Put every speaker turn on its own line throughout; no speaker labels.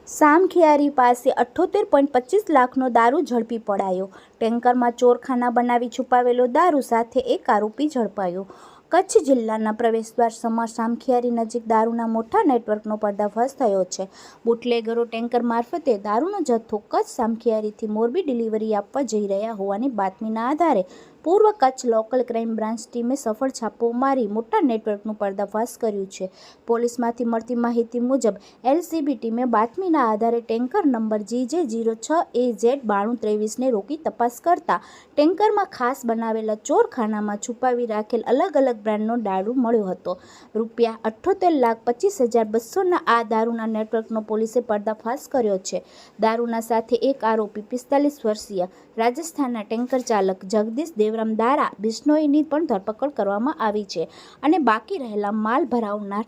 સામખિયારી પાસે 78.25 લાખનો દારૂ ઝડપી પડાયો। ટેન્કરમાં ચોરખાના બનાવી છુપાવેલો દારૂ સાથે એક આરોપી ઝડપાયો। કચ્છ જિલ્લાના પ્રવેશદ્વાર સમા સામખિયારી નજીક દારૂના મોટા નેટવર્કનો પર્દાફાશ થયો છે। બુટલેગરો ટેન્કર મારફતે દારૂનો જથ્થો કચ્છ સામખિયારીથી મોરબી ડિલિવરી આપવા જઈ રહ્યા હોવાની બાતમીના આધારે પૂર્વ કચ્છ લોકલ ક્રાઇમ બ્રાન્ચ ટીમે સફળ છાપો મારી મોટા નેટવર્કનું પર્દાફાશ કર્યું છે। પોલીસમાંથી મળતી માહિતી મુજબ એલસીબી ટીમે બાતમીના આધારે ટેન્કર નંબર GJ06AZ9223ને રોકી તપાસ કરતા ટેન્કરમાં ખાસ બનાવેલા ચોરખાનામાં છુપાવી રાખેલ અલગ અલગ બ્રાન્ડનો દારૂ મળ્યો હતો। ₹78,25,200ના આ દારૂના નેટવર્કનો પોલીસે પર્દાફાશ કર્યો છે। દારૂના સાથે એક આરોપી 45 વર્ષીય રાજસ્થાનના ટેન્કર ચાલક જગદીશ દેવરામ દારા બિશ્નોઈની પણ ધરપકડ કરવામાં આવી છે અને બાકી રહેલા માલ ભરાવનાર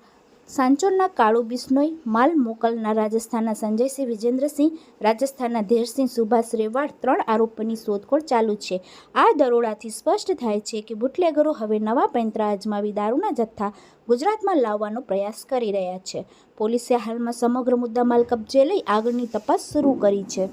સાંચોરના કાળુ બિશ્નોઈ, માલ મોકલનાર રાજસ્થાનના સંજયસિંહ વિજેન્દ્રસિંહ, રાજસ્થાનના ધીરસિંહ સુભાષ રેવાડ 3 આરોપીની શોધખોળ ચાલુ છે। આ દરોડાથી સ્પષ્ટ થાય છે કે બુટલેગરો હવે નવા પેંતરા અજમાવી દારૂના જથ્થા ગુજરાતમાં લાવવાનો પ્રયાસ કરી રહ્યા છે। પોલીસે હાલમાં સમગ્ર મુદ્દામાલ કબજે લઈ આગળની તપાસ શરૂ કરી છે।